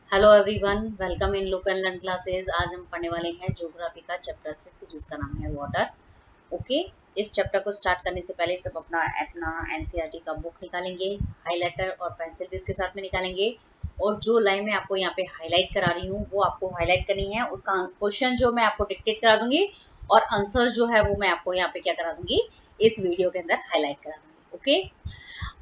Hello everyone, welcome in look and learn classes. आज हम पढ़ने वाले हैं ज्योग्राफी का चैप्टर 5 जिसका नाम है वाटर। ओके, इस चैप्टर को स्टार्ट करने से पहले सब अपना अपना एनसीईआरटी का बुक निकालेंगे, हाइलाइटर और पेंसिल भी इसके साथ में निकालेंगे। और जो लाइन में आपको यहाँ पे हाईलाइट करा रही हूँ वो आपको हाईलाइट करनी है। उसका क्वेश्चन जो मैं आपको डिक्टेट करा दूंगी और आंसर जो है वो मैं आपको यहाँ पे क्या करा दूंगी, इस वीडियो के अंदर हाईलाइट करा दूंगी। ओके,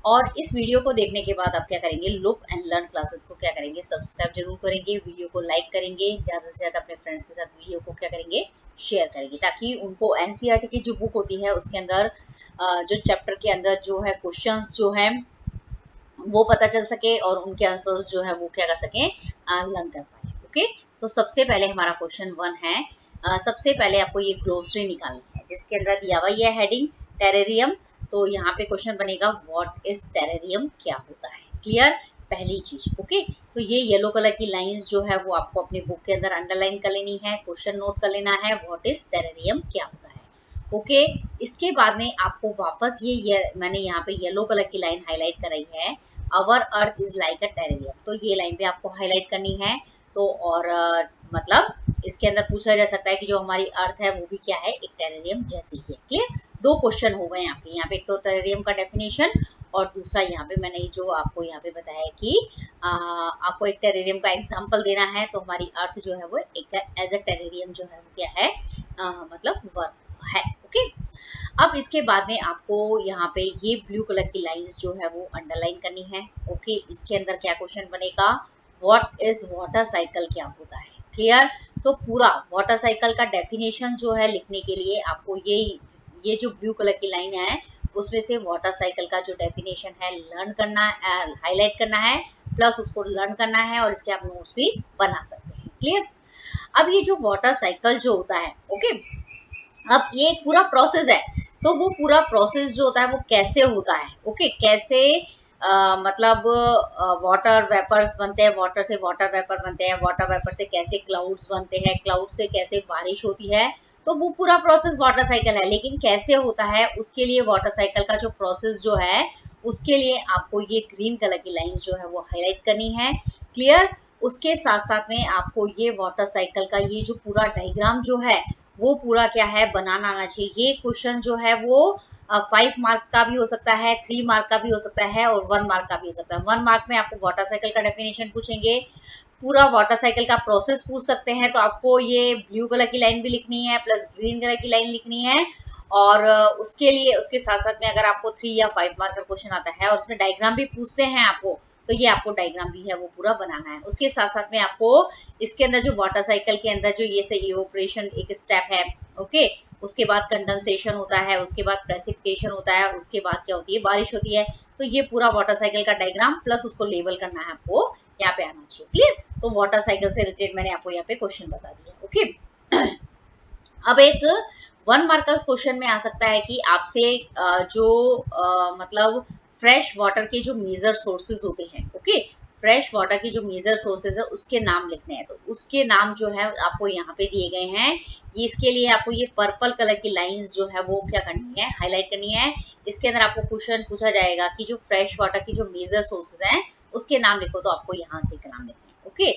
और इस वीडियो को देखने के बाद आप क्या करेंगे, लुक एंड लर्न क्लासेस को क्या करेंगे, सब्सक्राइब जरूर करेंगे, वीडियो को लाइक करेंगे, ज्यादा से ज्यादा अपने फ्रेंड्स के साथ वीडियो को क्या करेंगे, शेयर करेंगे, ताकि उनको एनसीईआरटी की जो बुक होती है उसके अंदर जो चैप्टर के अंदर जो है क्वेश्चंस जो है वो पता चल सके और उनके आंसर्स जो है वो क्या कर सके, लर्न कर पाए। ओके, तो सबसे पहले हमारा क्वेश्चन 1 है। सबसे पहले आपको ये ग्लोसरी निकालनी है जिसके अंदर दिया हुआ ये हेडिंग टेरेरियम। तो यहाँ पे क्वेश्चन बनेगा व्हाट इज टेरेरियम, क्या होता है। क्लियर, पहली चीज। ओके, तो ये येलो कलर की लाइंस जो है वो आपको अपनी बुक के अंदर अंडरलाइन कर लेनी है, क्वेश्चन नोट कर लेना है, व्हाट इज टेरेरियम, क्या होता है। ओके, इसके बाद में आपको वापस ये मैंने यहाँ पे येलो कलर की लाइन हाईलाइट कराई है, our earth is like a terrarium. तो ये लाइन भी आपको हाईलाइट करनी है। तो और मतलब इसके अंदर पूछा जा सकता है कि जो हमारी अर्थ है वो भी क्या है, एक टेरेरियम जैसी है। क्लियर, दो क्वेश्चन हो गए आपके यहाँ पे, एक तो टेरेरियम का डेफिनेशन और दूसरा यहाँ पे मैंने जो आपको यहाँ पे बताया कि आपको एक टेरेरियम का एग्जांपल देना है। तो हमारी अर्थ जो है वो एक एज अ टेरेरियम जो है वो क्या है, मतलब वर्क है। ओके, अब इसके बाद में आपको यहाँ पे ये ब्लू कलर की लाइंस जो है वो अंडरलाइन करनी है। ओके, इसके अंदर क्या क्वेश्चन बनेगा, व्हाट इज वाटर साइकिल, क्या होता है। क्लियर, तो पूरा वाटर साइकिल का डेफिनेशन जो है लिखने के लिए आपको ये जो ब्लू कलर की लाइन है उसमें से वाटर साइकिल का जो डेफिनेशन है लर्न करना, हाईलाइट करना है, प्लस उसको लर्न करना है और इसके आप नोट्स भी बना सकते हैं। क्लियर, अब ये जो वाटर साइकिल जो होता है, ओके, अब ये एक पूरा प्रोसेस है। तो वो पूरा प्रोसेस जो होता है वो कैसे होता है, ओके, कैसे मतलब वाटर वेपर्स बनते हैं, वाटर से वाटर वेपर बनते हैं, वाटर वेपर से कैसे क्लाउड्स बनते हैं, क्लाउड से कैसे बारिश होती है। तो वो पूरा प्रोसेस वाटर साइकिल है, लेकिन कैसे होता है उसके लिए वाटर साइकिल का जो प्रोसेस जो है उसके लिए आपको ये ग्रीन कलर की लाइंस जो है वो हाईलाइट करनी है। क्लियर, उसके साथ साथ में आपको ये वाटर साइकिल का ये जो पूरा डायग्राम जो है वो पूरा क्या है, बनाना आना चाहिए। ये क्वेश्चन जो है वो 5 मार्क का भी हो सकता है, 3 मार्क का भी हो सकता है और 1 मार्क का भी हो सकता है। 1 मार्क में आपको वाटर साइकिल का डेफिनेशन पूछेंगे, पूरा वाटर साइकिल का प्रोसेस पूछ सकते हैं। तो आपको ये ब्लू कलर की लाइन भी लिखनी है प्लस ग्रीन कलर की लाइन लिखनी है। और उसके लिए उसके साथ साथ में अगर आपको 3 या 5 मार्क का क्वेश्चन आता है और उसमें डायग्राम भी पूछते हैं आपको, तो ये आपको डायग्राम भी है वो पूरा बनाना है। उसके साथ साथ में आपको इसके अंदर जो वाटर साइकिल के अंदर जो ये से इवेपोरेशन एक स्टेप है, ओके, उसके बाद कंडेंसेशन होता है, उसके बाद प्रेसिपिटेशन होता है, उसके बाद क्या होती है, बारिश होती है। तो ये पूरा वाटर साइकिल का डायग्राम प्लस उसको लेबल करना है आपको यहाँ पे आना चाहिए। क्लियर, तो वाटर साइकिल से रिलेटेड मैंने आपको यहाँ पे क्वेश्चन बता दिया। ओके, अब एक 1 मार्क का क्वेश्चन में आ सकता है कि आपसे जो मतलब फ्रेश वाटर के जो मेजर सोर्सेज होते हैं, ओके, फ्रेश वाटर के जो मेजर सोर्सेज है उसके नाम लिखने हैं। तो उसके नाम जो है आपको यहाँ पे दिए गए हैं। ये इसके लिए आपको ये पर्पल कलर की लाइंस जो है वो क्या करनी है, हाईलाइट करनी है। इसके अंदर आपको क्वेश्चन पूछा जाएगा कि जो फ्रेश वाटर की जो मेजर सोर्सेज हैं उसके नाम लिखो, तो आपको यहाँ से नाम लिखना है। ओके,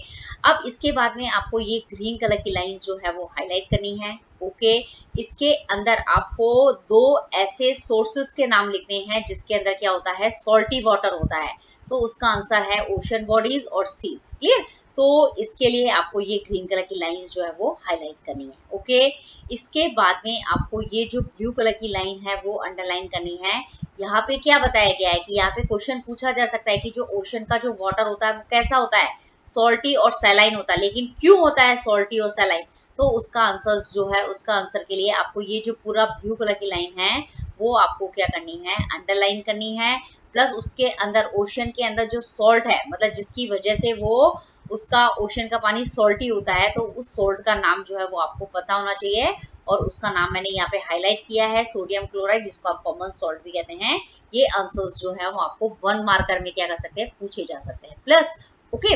अब इसके बाद में आपको ये ग्रीन कलर की लाइंस जो है वो हाईलाइट करनी है। ओके, इसके अंदर आपको 2 ऐसे सोर्सेस के नाम लिखने हैं जिसके अंदर क्या होता है, सॉल्टी वाटर होता है। तो उसका आंसर है ओशन बॉडीज और सीज। क्लियर, तो इसके लिए आपको ये ग्रीन कलर की लाइंस जो है वो हाईलाइट करनी है। ओके, इसके बाद में आपको ये जो ब्लू कलर की लाइन है वो अंडरलाइन करनी है। यहाँ पे क्या बताया गया है कि यहाँ पे क्वेश्चन पूछा जा सकता है कि जो ओशन का जो वाटर होता है वो कैसा होता है, सॉल्टी और सैलाइन होता है। लेकिन क्यों होता है सॉल्टी और सैलाइन, तो उसका आंसर जो है, उसका आंसर के लिए आपको ये जो पूरा ब्लू कलर की लाइन है वो आपको क्या करनी है, अंडरलाइन करनी है। प्लस उसके अंदर ओशन के अंदर जो सॉल्ट है, मतलब जिसकी वजह से वो उसका ओशन का पानी सॉल्टी होता है, तो उस सॉल्ट का नाम जो है वो आपको पता होना चाहिए। और उसका नाम मैंने यहाँ पे हाईलाइट किया है, सोडियम क्लोराइड, जिसको आप कॉमन सॉल्ट भी कहते हैं। ये आंसर्स जो है वो आपको 1 मार्कर में क्या कर सकते हैं, पूछे जा सकते हैं। प्लस ओके,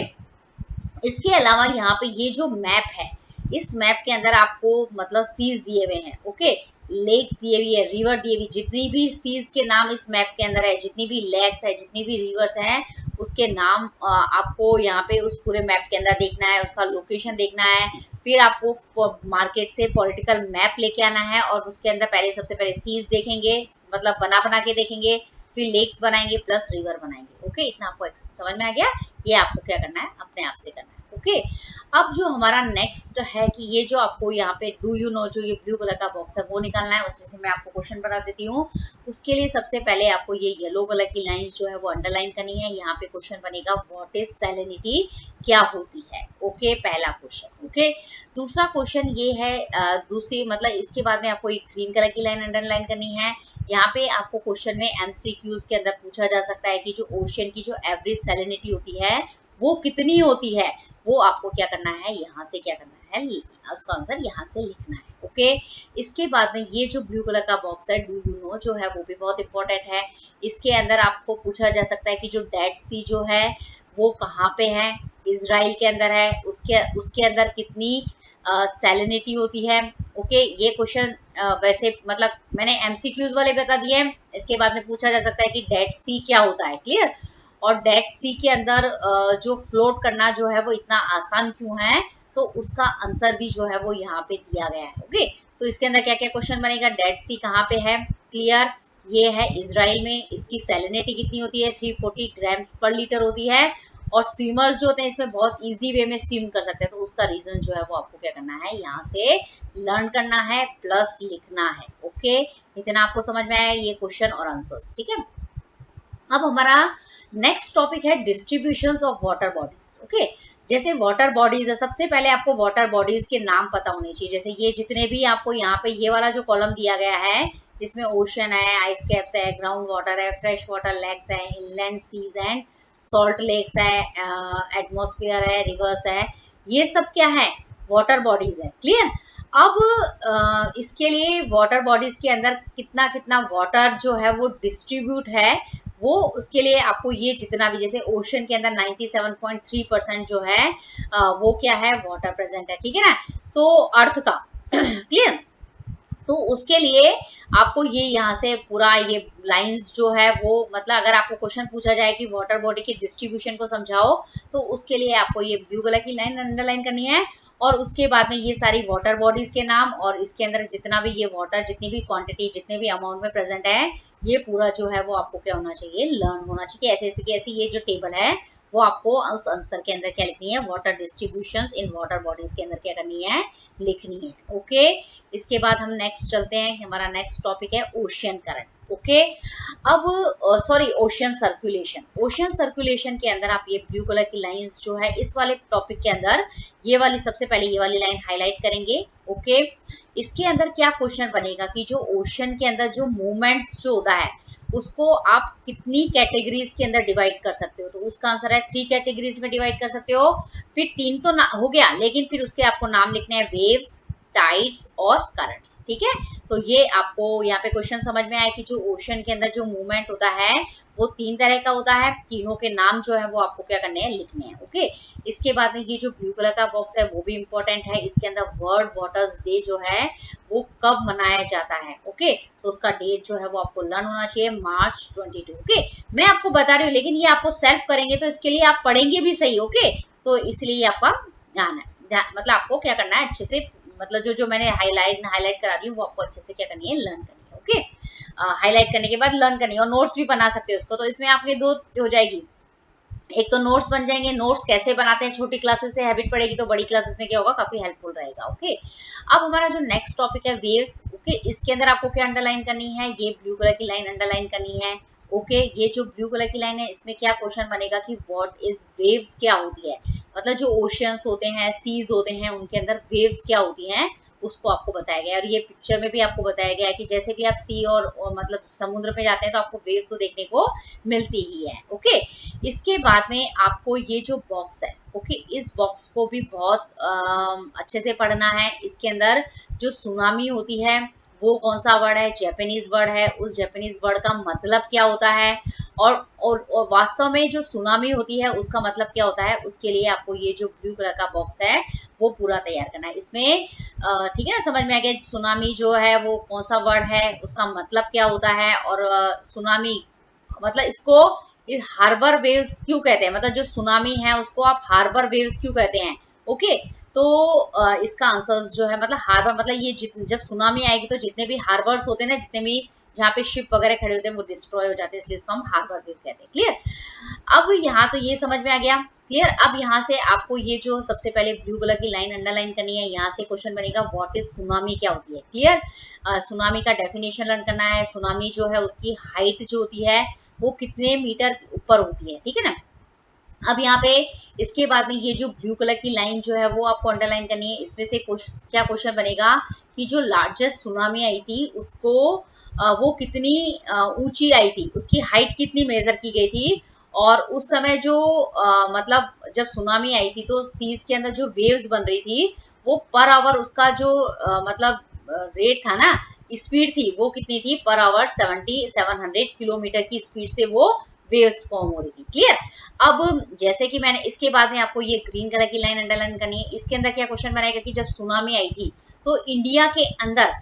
इसके अलावा यहाँ पे ये जो मैप है, इस मैप के अंदर आपको मतलब सीज दिए हुए हैं, ओके, लेक दिए हुई है, रिवर दिए हुई, जितनी भी सीज के नाम इस मैप के अंदर है, जितनी भी लेक्स है, जितनी भी रिवर्स हैं, उसके नाम आपको यहाँ पे उस पूरे मैप के अंदर देखना है, उसका लोकेशन देखना है, फिर आपको मार्केट से पॉलिटिकल मैप लेके आना है और उसके अंदर पहले सबसे पहले सीज देखेंगे, मतलब बना के देखेंगे, फिर लेक्स बनाएंगे प्लस रिवर बनाएंगे। ओके, इतना आपको समझ में आ गया? ये आपको क्या करना है, अपने आप से करना है। ओके, अब जो हमारा नेक्स्ट है कि ये जो आपको यहाँ पे डू यू नो, जो ये ब्लू कलर का बॉक्स है वो निकालना है। उसमें से मैं आपको क्वेश्चन बता देती हूँ। उसके लिए सबसे पहले आपको ये येलो कलर की लाइंस जो है वो अंडरलाइन करनी है। यहाँ पे क्वेश्चन बनेगा व्हाट इज सैलिनिटी, क्या होती है। ओके, पहला क्वेश्चन। ओके, दूसरा क्वेश्चन ये है, दूसरी मतलब इसके बाद में आपको एक ग्रीन कलर की लाइन अंडरलाइन करनी है। यहाँ पे आपको क्वेश्चन में एमसीक्यूज के अंदर पूछा जा सकता है कि जो ओशन की जो एवरेज सैलिनिटी होती है वो कितनी होती है, वो आपको क्या करना है, यहाँ से क्या करना है, उसका आंसर यहाँ से लिखना है। ओके, इसके बाद में ये जो ब्लू कलर का बॉक्स है डू यू नो जो है वो भी बहुत इंपॉर्टेंट है। इसके अंदर आपको पूछा जा सकता है कि जो डेड सी जो है वो कहाँ पे है, इजराइल के अंदर है, उसके अंदर कितनी सैलिनिटी होती है। ओके, ये क्वेश्चन वैसे मतलब मैंने एमसीक्यूज वाले बता दिए हैं। इसके बाद में पूछा जा सकता है कि डेड सी क्या होता है, क्लियर। और डेड सी के अंदर जो फ्लोट करना जो है वो इतना आसान क्यों है, तो उसका आंसर भी जो है वो यहाँ पे दिया गया है। ओके, तो इसके अंदर क्या क्या क्वेश्चन बनेगा, डेड सी कहाँ पे है, क्लियर, ये है इजराइल में, इसकी सैलिनिटी कितनी होती है, 340 ग्राम पर लीटर होती है, और स्विमर्स जो होते हैं इसमें बहुत इजी वे में स्विम कर सकते हैं, तो उसका रीजन जो है वो आपको क्या करना है, यहाँ से लर्न करना है प्लस लिखना है। ओके, इतना आपको समझ में आया ये क्वेश्चन और आंसर्स, ठीक है। अब हमारा नेक्स्ट टॉपिक है distributions of water bodies. Okay, जैसे वाटर बॉडीज है, सबसे पहले आपको वाटर बॉडीज के नाम पता होने चाहिए। जैसे ये जितने भी आपको यहाँ पे ये वाला जो कॉलम दिया गया है, जिसमें ओशन है, आइस कैप्स है, ग्राउंड वाटर है, फ्रेश वाटर लेक्स है, inland seas and salt lakes है, एटमॉस्फेयर है, रिवर्स है, ये सब क्या है, वाटर बॉडीज है, क्लियर। अब इसके लिए वाटर बॉडीज के अंदर कितना कितना वाटर जो है वो डिस्ट्रीब्यूट है, वो उसके लिए आपको ये जितना भी, जैसे ओशन के अंदर 97.3% जो है वो क्या है, वाटर प्रेजेंट है, ठीक है ना, तो अर्थ का क्लियर। तो उसके लिए आपको ये यहाँ से पूरा ये लाइंस जो है वो, मतलब अगर आपको क्वेश्चन पूछा जाए कि वाटर बॉडी की डिस्ट्रीब्यूशन को समझाओ, तो उसके लिए आपको ये ब्लू कलर की लाइन अंडरलाइन करनी है। और उसके बाद में ये सारी वाटर बॉडीज के नाम, और इसके अंदर जितना भी ये वाटर, जितनी भी क्वांटिटी, जितने भी अमाउंट में प्रेजेंट है, ये पूरा जो है वो आपको क्या होना चाहिए, लर्न होना चाहिए। ऐसे ऐसे की ऐसी ये जो टेबल है वो आपको उस आंसर के अंदर क्या लिखनी है, water distributions in water bodies के अंदर क्या करनी है, लिखनी है। ओके, इसके बाद हम नेक्स्ट चलते हैं, हमारा नेक्स्ट टॉपिक है ओशियन करंट। ओके, अब sorry ocean circulation. Ocean circulation के अंदर आप ये ब्लू कलर की लाइंस जो है इस वाले टॉपिक के अंदर, ये वाली सबसे पहले ये वाली लाइन हाईलाइट करेंगे। ओके, इसके अंदर क्या क्वेश्चन बनेगा कि जो ओशन के अंदर जो मूवमेंट्स जो होता है उसको आप कितनी कैटेगरीज के अंदर डिवाइड कर सकते हो, तो उसका आंसर है 3 कैटेगरीज में डिवाइड कर सकते हो। फिर 3 तो हो गया, लेकिन फिर उसके आपको नाम लिखने हैं वेव्स, टाइड्स और करंट्स, ठीक है। तो ये आपको यहाँ पे क्वेश्चन समझ में आया कि जो ओशन के अंदर जो मूवमेंट होता है वो 3 तरह का होता है, तीनों के नाम जो है वो आपको क्या करने हैं, लिखने हैं। ओके, इसके बाद में ये जो ब्लू कलर का बॉक्स है वो भी इंपॉर्टेंट है। इसके अंदर वर्ल्ड वाटर्स डे जो है वो कब मनाया जाता है, ओके, तो उसका डेट जो है वो आपको लर्न होना चाहिए, मार्च 22। ओके, मैं आपको बता रही हूँ, लेकिन ये आपको सेल्फ करेंगे तो इसके लिए आप पढ़ेंगे भी सही। ओके, तो इसलिए आपका ध्यान है, मतलब आपको क्या करना है अच्छे से, मतलब जो मैंने हाईलाइट करा दी वो आपको अच्छे से क्या करनी है, लर्न करनी है। ओके, हाईलाइट करने के बाद लर्न करनी है, और नोट्स भी बना सकते हो उसको। तो इसमें आपके 2 हो जाएगी, एक तो नोट्स बन जाएंगे, नोट्स कैसे बनाते हैं छोटी क्लासेस से हैबिट पड़ेगी, तो बड़ी क्लासेस में क्या होगा, काफी हेल्पफुल रहेगा। ओके, अब हमारा जो नेक्स्ट टॉपिक है वेव्स। ओके, इसके अंदर आपको क्या अंडरलाइन करनी है, ये ब्लू कलर की लाइन अंडरलाइन करनी है। ओके, ये जो ब्लू कलर की लाइन है इसमें क्या क्वेश्चन बनेगा कि व्हाट इज वेव्स, क्या होती है, मतलब जो ओशियंस होते हैं, सीज होते हैं, उनके अंदर वेव्स क्या होती हैं उसको आपको बताया गया है। और ये पिक्चर में भी आपको बताया गया है कि जैसे भी आप सी और मतलब समुद्र में जाते हैं तो आपको वेव तो देखने को मिलती ही है। ओके, इसके बाद में आपको ये जो बॉक्स है, ओके, इस बॉक्स को भी बहुत अच्छे से पढ़ना है। इसके अंदर जो सुनामी होती है वो कौन सा वर्ड है, जापानीज वर्ड है, उस जापानीज वर्ड का मतलब क्या होता है, और वास्तव में जो सुनामी होती है उसका मतलब क्या होता है, उसके लिए आपको ये जो ब्लू कलर का बॉक्स है वो पूरा तैयार करना है। इसमें ठीक है ना, समझ में आ गया सुनामी जो है वो कौन सा वर्ड है, उसका मतलब क्या होता है, और सुनामी मतलब इसको हार्बर वेव्स क्यों कहते हैं, मतलब जो सुनामी है उसको आप हार्बर वेव्स क्यों कहते हैं। ओके, तो इसका आंसर जो है मतलब हार्बर मतलब ये जब सुनामी आएगी तो जितने भी हार्बर्स होते हैं ना, जितने भी जहाँ पे शिप वगैरह खड़े होते हैं वो डिस्ट्रॉय हो जाते हैं, इसलिए इसको हम हार्बर वेव कहते हैं। क्लियर, अब यहाँ तो ये समझ में आ गया। क्लियर, अब यहाँ से आपको ये जो सबसे पहले ब्लू कलर की लाइन अंडरलाइन करनी है, यहाँ से क्वेश्चन बनेगा व्हाट इज सुनामी, क्या होती है। क्लियर, सुनामी का डेफिनेशन लर्न करना है। सुनामी जो है उसकी हाइट जो होती है वो कितने मीटर ऊपर होती है, ठीक है ना। अब यहाँ पे इसके बाद में ये जो ब्लू कलर की लाइन जो है वो आपको अंडरलाइन करनी है। इसमें से क्या क्वेश्चन बनेगा कि जो लार्जेस्ट सुनामी आई थी उसको वो कितनी ऊंची आई थी, उसकी हाइट कितनी मेजर की गई थी, और उस समय जो मतलब जब सुनामी आई थी तो सीज के अंदर जो वेव्स बन रही थी वो पर आवर उसका जो मतलब रेट था ना, स्पीड थी, वो कितनी थी पर आवर 700 किलोमीटर की स्पीड से वो वेव्स फॉर्म हो रही थी। क्लियर, अब जैसे कि मैंने इसके बाद में आपको ये ग्रीन कलर की लाइन अंडरलाइन करनी है। इसके अंदर क्या क्वेश्चन बनाएगा कि जब सुनामी आई थी तो इंडिया के अंदर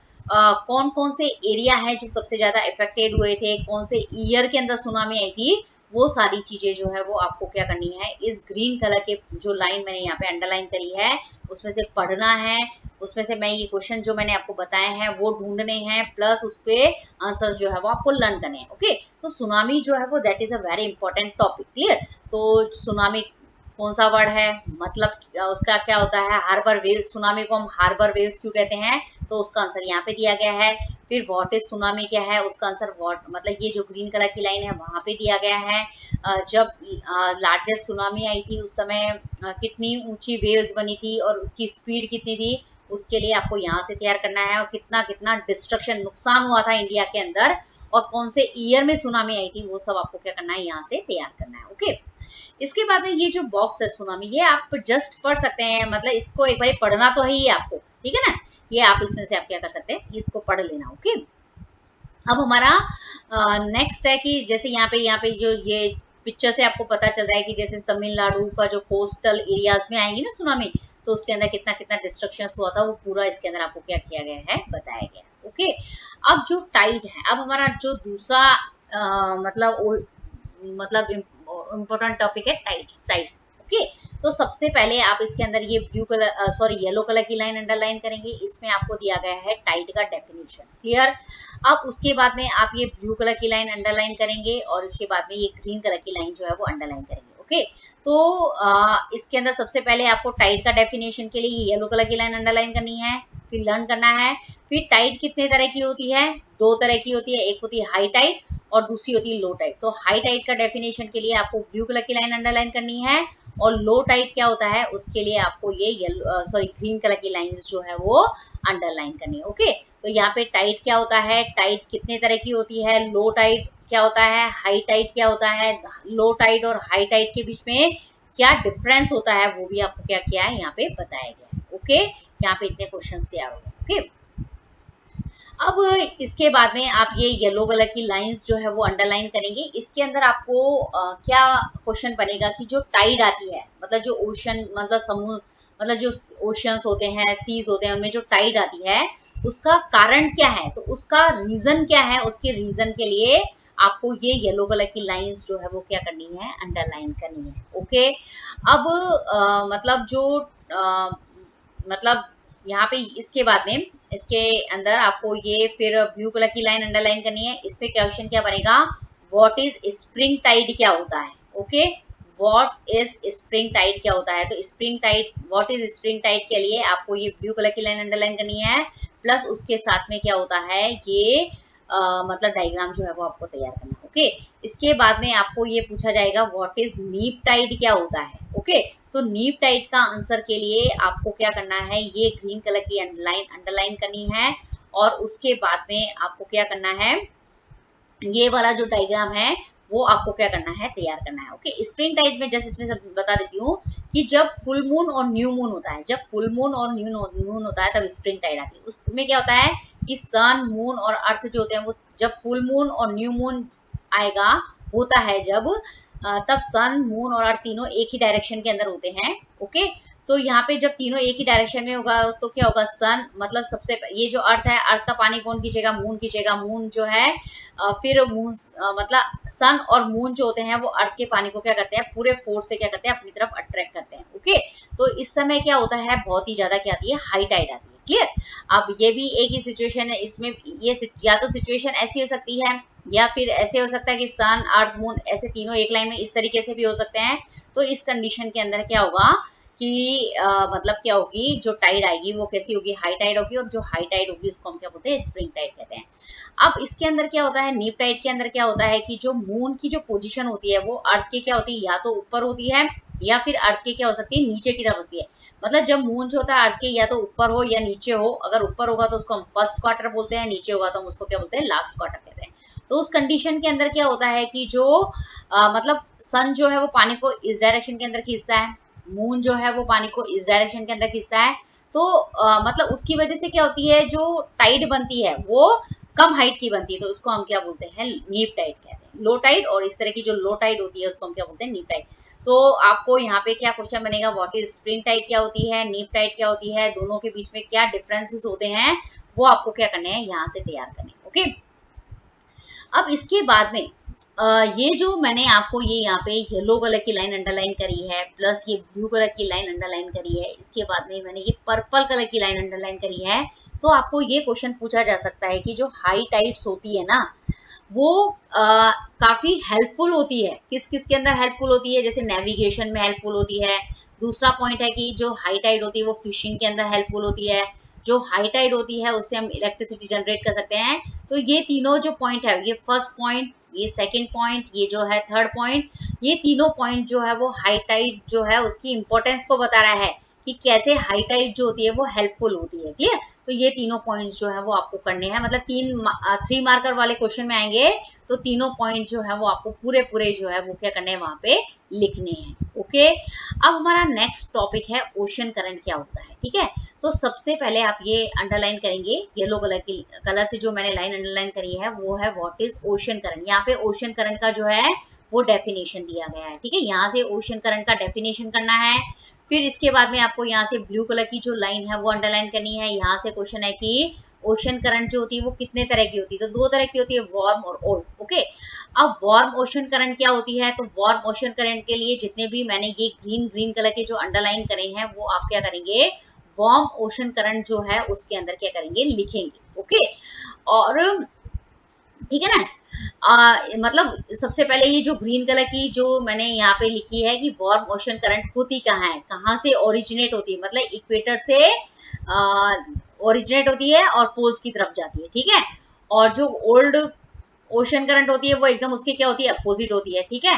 कौन कौन से एरिया है जो सबसे ज्यादा इफेक्टेड हुए थे, कौन से ईयर के अंदर सुनामी आई थी, वो सारी चीजें जो है वो आपको क्या करनी है, इस ग्रीन कलर के जो लाइन मैंने यहाँ पे अंडरलाइन करी है उसमें से पढ़ना है। उसमें से मैं ये क्वेश्चन जो मैंने आपको बताए हैं वो ढूंढने हैं, प्लस उसके आंसर जो है वो आपको लर्न करने हैं। ओके, तो सुनामी जो है वो that is a very important topic. Clear, तो सुनामी कौन सा वर्ड है, मतलब उसका क्या होता है, हार्बर वेव। सुनामी को हम हार्बर वेव्स क्यों कहते हैं, तो उसका आंसर यहाँ पे दिया गया है। फिर व्हाट इज सुनामी क्या है, उसका आंसर व्हाट मतलब ये जो ग्रीन कलर की लाइन है वहां पे दिया गया है। जब लार्जेस्ट सुनामी आई थी उस समय कितनी ऊंची वेव्स बनी थी और उसकी स्पीड कितनी थी, उसके लिए आपको यहाँ से तैयार करना है। और कितना कितना डिस्ट्रक्शन नुकसान हुआ था इंडिया के अंदर और कौन से ईयर में सुनामी आई थी वो सब आपको क्या करना है, यहाँ से तैयार करना है। ओके, इसके बाद में ये जो बॉक्स है सुनामी, ये आप जस्ट पढ़ सकते हैं, मतलब इसको एक बार पढ़ना तो है ही आपको, ठीक है ना। ये आप इसमें से आप क्या कर सकते हैं, इसको पढ़ लेना। ओके, अब हमारा नेक्स्ट है कि जैसे यहाँ पे जो ये पिक्चर से आपको पता चल रहा है कि जैसे तमिलनाडु का जो कोस्टल एरियाज में आएंगी ना सुनामी, तो उसके अंदर कितना कितना डिस्ट्रक्शन हुआ था वो पूरा इसके अंदर आपको क्या किया गया है, बताया गया है। ओके, अब जो टाइड है, अब हमारा जो दूसरा मतलब इम्पोर्टेंट टॉपिक है टाइड्स। टाइड्स, ओके, तो सबसे पहले आप इसके अंदर ये blue colour sorry yellow colour की लाइन अंडरलाइन करेंगे। इसमें आपको दिया गया है टाइड का डेफिनेशन। क्लियर, अब उसके बाद में आप ये ब्लू कलर की लाइन अंडरलाइन करेंगे और इसके बाद में ये ग्रीन कलर की लाइन जो है वो अंडरलाइन करेंगे। ओके, तो इसके अंदर सबसे पहले आपको टाइड का डेफिनेशन के लिए येलो कलर की लाइन अंडरलाइन करनी है, फिर लर्न करना है। फिर टाइड कितने तरह की होती है, दो तरह की होती है, एक होती है हाई टाइड और दूसरी होती है लो टाइड। तो हाई टाइड का डेफिनेशन के लिए आपको ब्लू कलर की लाइन अंडरलाइन करनी है और लो टाइड क्या होता है उसके लिए आपको ये ग्रीन कलर की लाइंस जो है वो अंडरलाइन करनी है। ओके, तो यहाँ पे टाइड क्या होता है, टाइड कितने तरह की होती है, लो टाइड क्या होता है, हाई टाइड क्या होता है, लो टाइड और हाई टाइड के बीच में क्या डिफरेंस होता है वो भी आपको क्या किया है यहाँ पे बताया गया है। ओके, यहाँ पे इतने क्वेश्चंस तैयार हो गए। ओके, अब इसके बाद में आप ये येलो कलर की लाइंस जो है वो अंडरलाइन करेंगे। इसके अंदर आपको क्या क्वेश्चन बनेगा कि जो टाइड आती है, मतलब जो ओशन मतलब समुद्र मतलब जो ओशंस होते हैं, सीज होते हैं, उनमें जो टाइड आती है उसका कारण क्या है, तो उसका रीजन क्या है, उसके रीजन के लिए आपको ये येलो कलर की लाइंस जो है वो क्या करनी है, अंडरलाइन करनी है। ओके, अब मतलब जो मतलब यहाँ पे इसके बाद में इसके अंदर आपको ये फिर ब्लू कलर की लाइन अंडरलाइन करनी है। इसमें क्वेश्चन क्या बनेगा, व्हाट इज स्प्रिंग टाइड क्या होता है। Okay, what is spring tide क्या होता है, तो spring tide what is spring tide के लिए आपको ये ब्लू कलर की लाइन अंडरलाइन करनी है, प्लस उसके साथ में क्या होता है ये मतलब डायग्राम जो है वो आपको तैयार करना है। ओके, इसके बाद में आपको ये पूछा जाएगा व्हाट इज नीप टाइड क्या होता है। ओके, तो नीप टाइड का आंसर के लिए आपको क्या करना है, ये ग्रीन कलर की अंडरलाइन करनी है और उसके बाद में आपको क्या करना है, ये वाला जो डायग्राम है वो आपको क्या करना है, तैयार करना है। ओके, स्प्रिंग टाइड में जैसे इसमें सब बता देती हूँ कि जब फुल मून और न्यू मून होता है, जब फुल मून और न्यू मून होता है तब स्प्रिंग टाइड आती है। उसमें क्या होता है कि सन मून और अर्थ जो होते हैं वो जब फुल मून और न्यू मून आएगा होता है जब तब सन मून और अर्थ तीनों एक ही डायरेक्शन के अंदर होते हैं। ओके, तो यहाँ पे जब तीनों एक ही डायरेक्शन में होगा तो क्या होगा, सन मतलब सबसे ये जो अर्थ है, अर्थ का पानी कौन खींचेगा, मून खींचेगा। मून जो है फिर मून मतलब सन और मून जो होते हैं वो अर्थ के पानी को क्या करते हैं, पूरे फोर्स से क्या करते हैं, अपनी तरफ अट्रैक्ट करते हैं। ओके, तो इस समय क्या होता है, बहुत ही ज्यादा क्या आती है, हाई टाइड आती है। क्लियर। अब ये भी एक ही सिचुएशन है, इसमें ये या तो सिचुएशन ऐसी हो सकती है या फिर ऐसे हो सकता है कि सन अर्थ मून ऐसे तीनों एक लाइन में, इस तरीके से भी हो सकते हैं। तो इस कंडीशन के अंदर क्या होगा कि मतलब क्या होगी, जो टाइड आएगी वो कैसी होगी, हाई टाइड होगी। और जो हाई टाइड होगी उसको हम क्या बोलते हैं, स्प्रिंग टाइड कहते हैं। अब इसके अंदर क्या होता है, नीप टाइड के अंदर क्या होता है कि जो मून की जो पोजीशन होती है वो अर्थ की क्या होती है, या तो ऊपर होती है या फिर अर्थ की क्या हो सकती है, नीचे की तरफ होती है। मतलब जब मून जो होता है अर्थ के या तो ऊपर हो या नीचे हो, अगर ऊपर होगा तो उसको हम फर्स्ट क्वार्टर बोलते हैं, नीचे होगा तो हम उसको क्या बोलते हैं, लास्ट क्वार्टर कहते हैं। तो उस कंडीशन के अंदर क्या होता है कि जो मतलब सन जो है वो पानी को इस डायरेक्शन के अंदर खींचता है, मून जो है वो पानी को इस डायरेक्शन के अंदर खींचता है। तो मतलब उसकी वजह से क्या होती है, जो टाइड बनती है वो कम हाइट की बनती है, तो उसको हम क्या बोलते हैं, नीप टाइड कहते हैं। लो टाइड और इस तरह की जो लो टाइड होती है उसको हम क्या बोलते हैं, नीप टाइड। तो आपको यहाँ पे क्या क्वेश्चन बनेगा, व्हाट इज स्प्रिंग टाइड क्या होती है, नीप टाइड क्या होती है, दोनों के बीच में क्या डिफरेंसेस होते हैं, वो आपको क्या करने हैं, यहाँ से तैयार करने। ओके, अब इसके बाद में ये जो मैंने आपको ये यहाँ पे येलो कलर की लाइन अंडरलाइन करी है, प्लस ये ब्लू कलर की लाइन अंडरलाइन करी है, इसके बाद में मैंने ये पर्पल कलर की लाइन अंडरलाइन करी है। तो आपको ये क्वेश्चन पूछा जा सकता है कि जो हाई टाइड्स होती है ना, वो काफी हेल्पफुल होती है। किस किस के अंदर हेल्पफुल होती है, जैसे नेविगेशन में हेल्पफुल होती है। दूसरा पॉइंट है कि जो हाई टाइड होती है वो फिशिंग के अंदर हेल्पफुल होती है। जो हाई टाइड होती है उससे हम इलेक्ट्रिसिटी जनरेट कर सकते हैं। तो ये तीनों जो पॉइंट है, ये फर्स्ट पॉइंट, ये सेकंड पॉइंट, ये जो है थर्ड पॉइंट, ये तीनों पॉइंट जो है वो हाई टाइड जो है उसकी इंपॉर्टेंस को बता रहा है कि कैसे हाई टाइड जो होती है वो हेल्पफुल होती है। क्लियर। तो ये तीनों पॉइंट्स जो है वो आपको करने हैं, मतलब 3 मार्कर वाले क्वेश्चन में आएंगे तो तीनों पॉइंट जो है वो आपको पूरे पूरे जो है वो क्या करने हैं, वहां पे लिखने हैं। ओके, अब हमारा नेक्स्ट टॉपिक है ओशन करंट क्या होता है। ठीक है, तो सबसे पहले आप ये अंडरलाइन करेंगे, येलो कलर से जो मैंने लाइन अंडरलाइन करी है वो है व्हाट इज ओशन करंट। यहाँ पे ओशन करंट का जो है वो डेफिनेशन दिया गया है। ठीक है, यहाँ से ओशन करंट का डेफिनेशन करना है। फिर इसके बाद में आपको यहाँ से ब्लू कलर की जो लाइन है वो अंडरलाइन करनी है। यहाँ से क्वेश्चन है कि ओशन करंट जो होती है वो कितने तरह की होती है, तो 2 तरह की होती है, वार्म और कोल्ड। ओके, अब वार्म ओशन करंट क्या होती है, तो वार्म ओशन करंट के लिए जितने भी मैंने ये ग्रीन कलर के जो अंडरलाइन करे हैं वो आप क्या करेंगे, वार्म ओशन करंट जो है उसके अंदर क्या करेंगे, लिखेंगे। ओके, और ठीक है ना, मतलब सबसे पहले ये जो ग्रीन कलर की जो मैंने यहाँ पे लिखी है कि वार्म ओशन करंट होती कहाँ है, कहाँ से ओरिजिनेट होती है, मतलब इक्वेटर से ओरिजिनेट होती है और पोल्स की तरफ जाती है। ठीक है, और जो ओल्ड ओशन करंट होती है वो एकदम उसकी क्या होती है, अपोजिट होती है। ठीक है,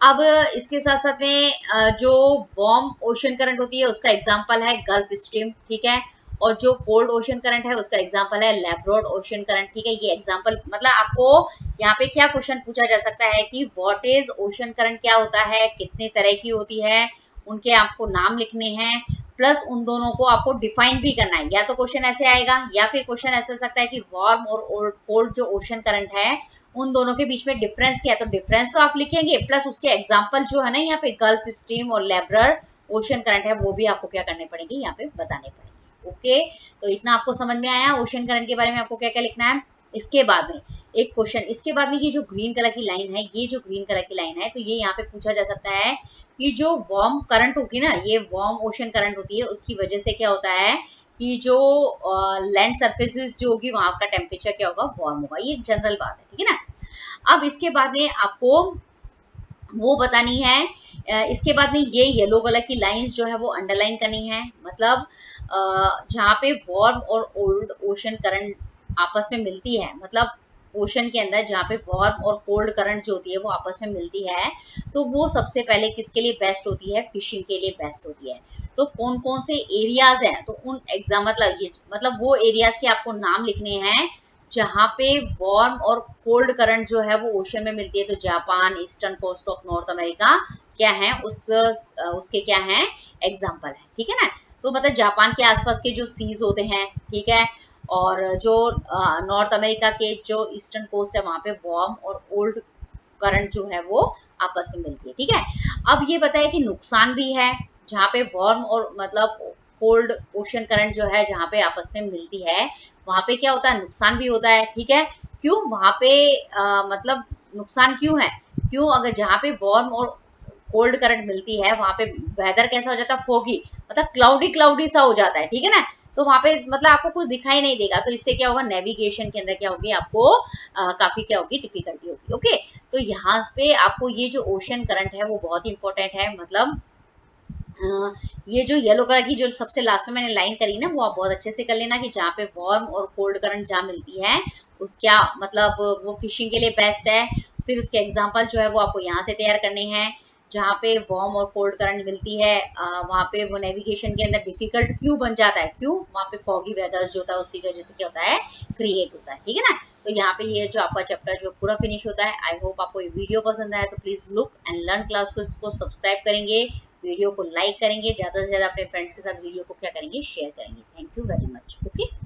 अब इसके साथ साथ में जो वार्म ओशन करंट होती है उसका एग्जांपल है गल्फ स्ट्रीम। ठीक है, और जो कोल्ड ओशन करंट है उसका एग्जांपल है लैब्राडोर ओशन करंट। ठीक है, ये एग्जांपल मतलब आपको यहाँ पे क्या क्वेश्चन पूछा जा सकता है कि व्हाट इज ओशन करंट क्या होता है, कितने तरह की होती है, उनके आपको नाम लिखने हैं, प्लस उन दोनों को आपको डिफाइन भी करना है। या तो क्वेश्चन ऐसे आएगा या फिर क्वेश्चन ऐसा हो सकता है कि वार्म और कोल्ड जो ओशन करंट है उन दोनों के बीच में डिफरेंस क्या है, तो डिफरेंस तो आप लिखेंगे, प्लस उसके एग्जांपल जो है ना यहाँ पे गल्फ स्ट्रीम और लैब्राडोर ओशन करंट है वो भी आपको क्या करने पड़ेंगे, यहाँ पे बताने पड़ेंगे। ओके, तो इतना आपको समझ में आया ओशन करंट के बारे में आपको क्या क्या लिखना है। इसके बाद में एक क्वेश्चन, इसके बाद में ये जो ग्रीन कलर की लाइन है, ये जो ग्रीन कलर की लाइन है, तो ये यहाँ पे पूछा जा सकता है कि जो वार्म करंट होगी ना, ये वार्म ओशन करंट होती है, उसकी वजह से क्या होता है कि जो लैंड सरफेसेस जो होगी वहां का टेम्परेचर क्या होगा, वार्म होगा। ये जनरल बात है। ठीक है ना, अब इसके बाद में आपको वो बतानी है, इसके बाद में ये येलो कलर की लाइंस जो है वो अंडरलाइन करनी है। मतलब जहाँ पे वार्म और ओल्ड ओशन करंट आपस में मिलती है, मतलब ओशन के अंदर जहाँ पे वार्म और कोल्ड करंट जो होती है वो आपस में मिलती है, तो वो सबसे पहले किसके लिए बेस्ट होती है, फिशिंग के लिए बेस्ट होती है। तो कौन कौन से एरियाज हैं, तो उन एग्जाम मतलब वो एरियाज के आपको नाम लिखने हैं जहाँ पे वार्म और कोल्ड करंट जो है वो ओशन में मिलती है। तो Japan, eastern coast of North America क्या है, उसके क्या है एग्जाम्पल है। ठीक है ना, तो मतलब जापान के आसपास के जो सीज होते हैं, ठीक है, और जो नॉर्थ अमेरिका के जो ईस्टर्न कोस्ट है वहां पे वार्म और ओल्ड करंट जो है वो आपस में मिलती है। ठीक है, अब ये बताया कि नुकसान भी है, जहाँ पे वार्म और मतलब कोल्ड ओशन करंट जो है जहाँ पे आपस में मिलती है, वहां पे क्या होता है, नुकसान भी होता है, ठीक है। क्यों वहां पे मतलब नुकसान क्यों है, क्यों, अगर जहाँ पे वार्म और कोल्ड करंट मिलती है वहां पे वेदर कैसा हो जाता है, फोगी, मतलब क्लाउडी क्लाउडी सा हो जाता है, ठीक है ना। तो वहां पे मतलब आपको कुछ दिखाई नहीं देगा, तो इससे क्या होगा, नेविगेशन के अंदर क्या होगी, आपको काफी क्या होगी, डिफिकल्टी होगी। ओके, तो यहाँ पे आपको ये जो ओशन करंट है वो बहुत इंपॉर्टेंट है, मतलब ये जो येलो कलर की जो सबसे लास्ट में मैंने लाइन करी ना, वो आप बहुत अच्छे से कर लेना कि जहाँ पे वार्म और कोल्ड करंट जहाँ मिलती है उस क्या मतलब वो फिशिंग के लिए बेस्ट है। फिर उसके एग्जांपल जो है वो आपको यहाँ से तैयार करने हैं, जहाँ पे वार्म और कोल्ड करंट मिलती है वहाँ पे वो नेविगेशन के अंदर डिफिकल्ट क्यों बन जाता है, क्यों वहाँ पे फॉगी वेदर्स जो होता है उसी की वजह से क्या होता है, क्रिएट होता है, ठीक है ना। तो यहाँ पे ये जो आपका चैप्टर जो पूरा फिनिश होता है। आई होप आपको ये वीडियो पसंद आया, तो please look and learn class को इसको सब्सक्राइब करेंगे, वीडियो को लाइक करेंगे, ज्यादा से ज्यादा अपने फ्रेंड्स के साथ वीडियो को क्या करेंगे, शेयर करेंगे। Thank you very much. Okay.